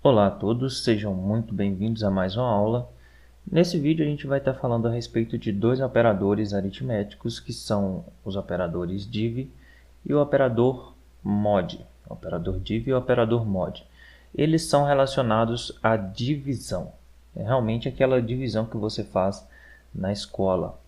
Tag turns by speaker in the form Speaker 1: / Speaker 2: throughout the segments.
Speaker 1: Olá a todos, sejam muito bem-vindos a mais uma aula. Nesse vídeo a gente vai estar falando a respeito de dois operadores aritméticos que são os operadores div e o operador mod. O operador div e o operador mod. Eles são relacionados à divisão. É realmente aquela divisão que você faz na escola.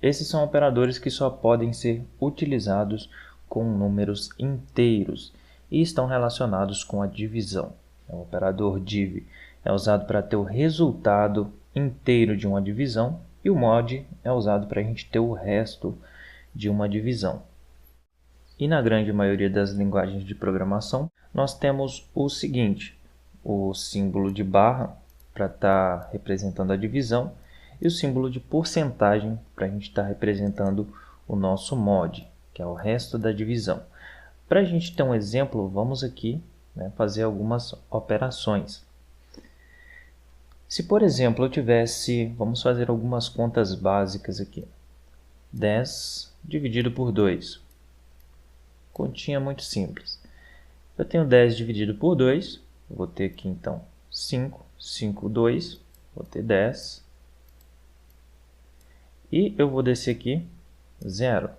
Speaker 1: Esses são operadores que só podem ser utilizados com números inteiros e estão relacionados com a divisão. O operador div é usado para ter o resultado inteiro de uma divisão e o mod é usado para a gente ter o resto de uma divisão. E na grande maioria das linguagens de programação, nós temos o seguinte: o símbolo de barra para estar representando a divisão e o símbolo de porcentagem para a gente estar representando o nosso mod, que é o resto da divisão. Para a gente ter um exemplo, vamos aqui fazer algumas operações. Se, por exemplo, eu tivesse, vamos fazer algumas contas básicas aqui. 10 dividido por 2. Continha muito simples. Eu tenho 10 dividido por 2, vou ter aqui então 5, 5, 2, vou ter 10. E eu vou descer aqui 0.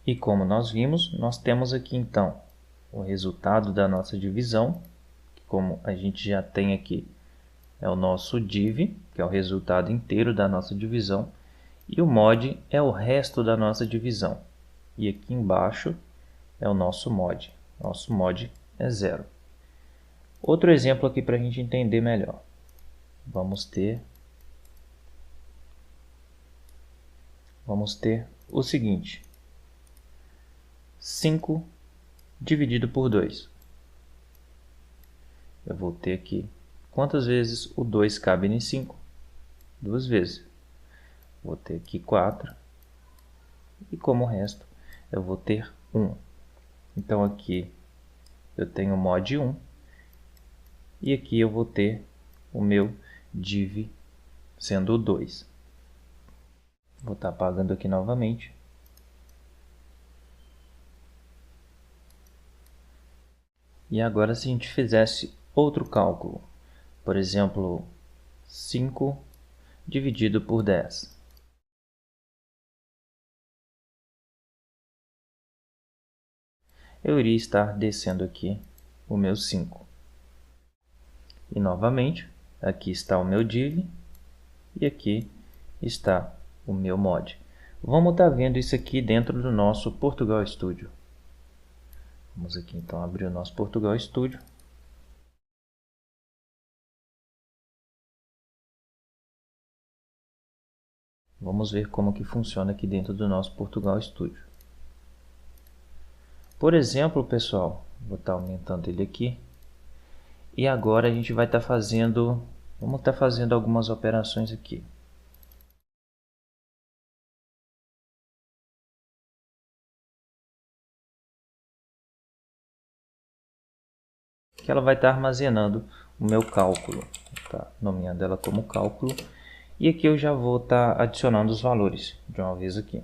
Speaker 1: E como nós vimos, nós temos aqui então o resultado da nossa divisão, que como a gente já tem aqui, é o nosso div, que é o resultado inteiro da nossa divisão, e o mod é o resto da nossa divisão. E aqui embaixo é o nosso mod. Nosso mod é 0. Outro exemplo aqui para a gente entender melhor. Vamos ter o seguinte: 5 dividido por 2. Eu vou ter aqui, quantas vezes o 2 cabe em 5? 2 vezes. Vou ter aqui 4. E como resto, eu vou ter 1. Então aqui eu tenho o mod 1. E aqui eu vou ter o meu div sendo o 2. Vou estar apagando aqui novamente. E agora, se a gente fizesse outro cálculo, por exemplo, 5 dividido por 10. Eu iria estar descendo aqui o meu 5. E novamente, aqui está o meu div e aqui está o meu mod. Vamos estar vendo isso aqui dentro do nosso Portugal Studio. Vamos aqui então abrir o nosso Portugal Studio. Vamos ver como que funciona aqui dentro do nosso Portugal Studio. Por exemplo, pessoal, vou estar aumentando ele aqui. E agora a gente vai estar fazendo, vamos estar fazendo algumas operações aqui. Que ela vai estar armazenando o meu cálculo. Tá nomeando ela como cálculo. E aqui eu já vou estar adicionando os valores de uma vez aqui.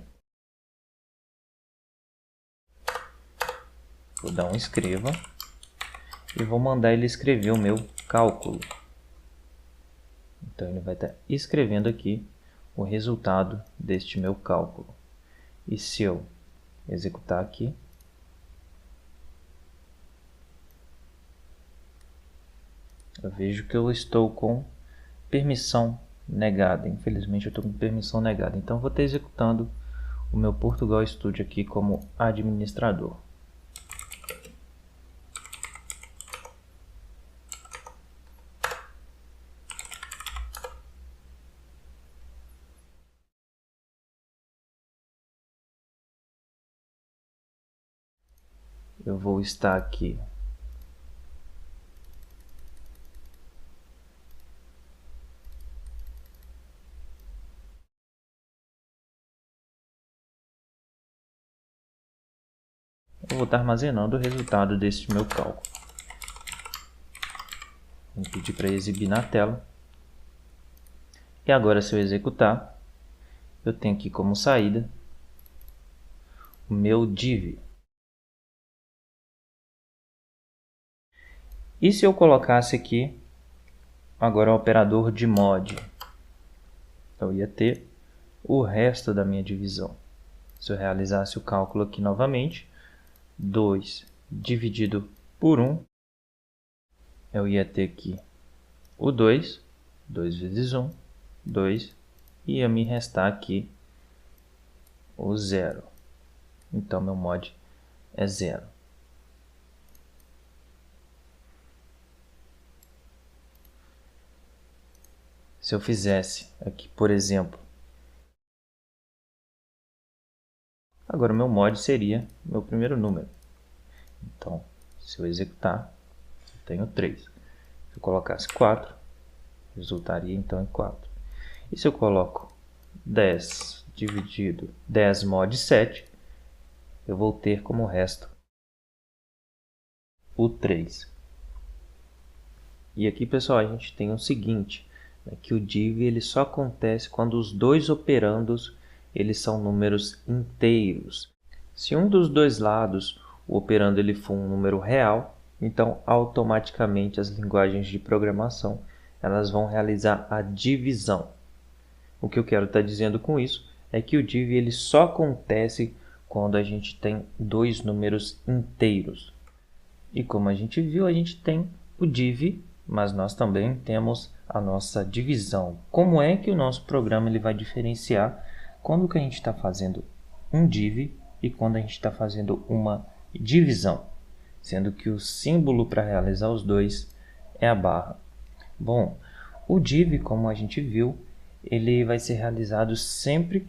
Speaker 1: Vou dar um escreva e vou mandar ele escrever o meu cálculo. Então ele vai estar escrevendo aqui o resultado deste meu cálculo. E se eu executar aqui, eu vejo que eu estou com permissão negada. Infelizmente eu estou com permissão negada. Então vou estar executando o meu Portugal Studio aqui como administrador. Eu vou estar aqui eu vou estar armazenando o resultado deste meu cálculo. Vou pedir para exibir na tela. E agora, se eu executar, eu tenho aqui como saída o meu div. E se eu colocasse aqui agora o operador de mod? Eu ia ter o resto da minha divisão. Se eu realizasse o cálculo aqui novamente, 2 dividido por 1, eu ia ter aqui o 2, 2 vezes 1, 2, e ia me restar aqui o 0. Então, meu mod é 0. Se eu fizesse aqui, por exemplo, agora o meu mod seria meu primeiro número. Então, se eu executar, eu tenho 3. Se eu colocasse 4, resultaria então em 4. E se eu coloco 10 dividido 10 mod 7, eu vou ter como resto o 3. E aqui, pessoal, a gente tem o seguinte, que o div ele só acontece quando os dois operandos eles são números inteiros. Se um dos dois lados o operando ele for um número real, então automaticamente as linguagens de programação elas vão realizar a divisão. O que eu quero estar dizendo com isso é que o div ele só acontece quando a gente tem dois números inteiros. E como a gente viu, a gente tem o div, mas nós também temos a nossa divisão. Como é que o nosso programa ele vai diferenciar quando que a gente está fazendo um div e quando a gente está fazendo uma divisão? Sendo que o símbolo para realizar os dois é a barra. Bom, o div, como a gente viu, ele vai ser realizado sempre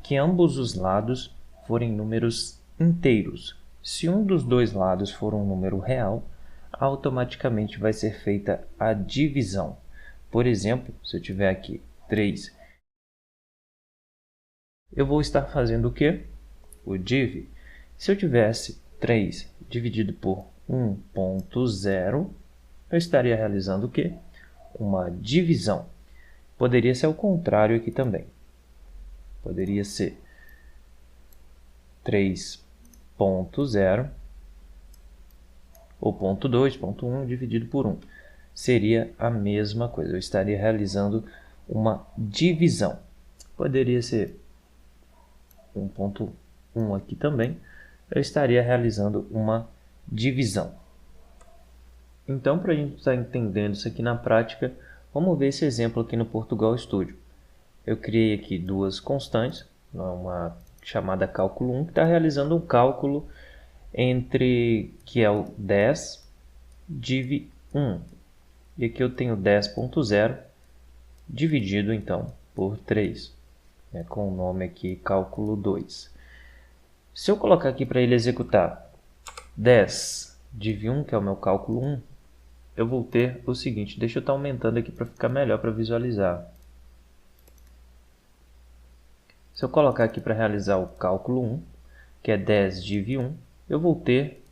Speaker 1: que ambos os lados forem números inteiros. Se um dos dois lados for um número real, automaticamente vai ser feita a divisão. Por exemplo, se eu tiver aqui 3, eu vou estar fazendo o quê? O div. Se eu tivesse 3 dividido por 1.0, eu estaria realizando o quê? Uma divisão. Poderia ser o contrário aqui também. Poderia ser 3.0 ou ponto 2, ponto 1 dividido por 1. Seria a mesma coisa. Eu estaria realizando uma divisão. Poderia ser 1.1 aqui também. Eu estaria realizando uma divisão. Então, para a gente estar entendendo isso aqui na prática, vamos ver esse exemplo aqui no Portugal Studio. Eu criei aqui duas constantes, uma chamada cálculo 1, que está realizando um cálculo entre, que é o 10 div 1. E aqui eu tenho 10.0 dividido, então, por 3, com o nome aqui cálculo 2. Se eu colocar aqui para ele executar 10 div 1, que é o meu cálculo 1, eu vou ter o seguinte, deixa eu estar aumentando aqui para ficar melhor para visualizar. Se eu colocar aqui para realizar o cálculo 1, que é 10 div 1, eu vou ter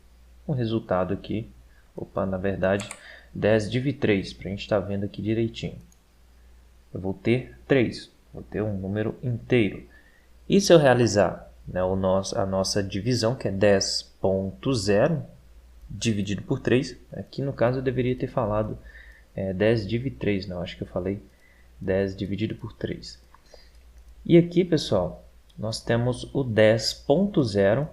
Speaker 1: um resultado aqui, na verdade, 10 div 3, para a gente estar vendo aqui direitinho. Eu vou ter 3, vou ter um número inteiro. E se eu realizar a nossa divisão, que é 10.0, dividido por 3, aqui no caso eu deveria ter falado 10 div 3, não, acho que eu falei 10 dividido por 3. E aqui, pessoal, nós temos o 10.0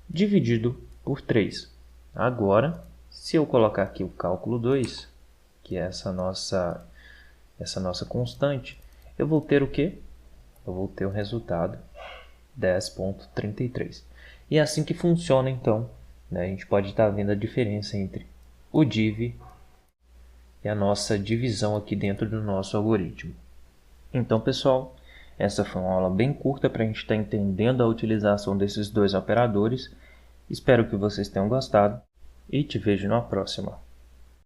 Speaker 1: dividido por 3. Agora, se eu colocar aqui o cálculo 2, que é essa nossa constante, eu vou ter o quê? Eu vou ter o resultado 10.33. E é assim que funciona, então. A gente pode estar vendo a diferença entre o div e a nossa divisão aqui dentro do nosso algoritmo. Então, pessoal, essa foi uma aula bem curta para a gente estar entendendo a utilização desses dois operadores. Espero que vocês tenham gostado e te vejo na próxima.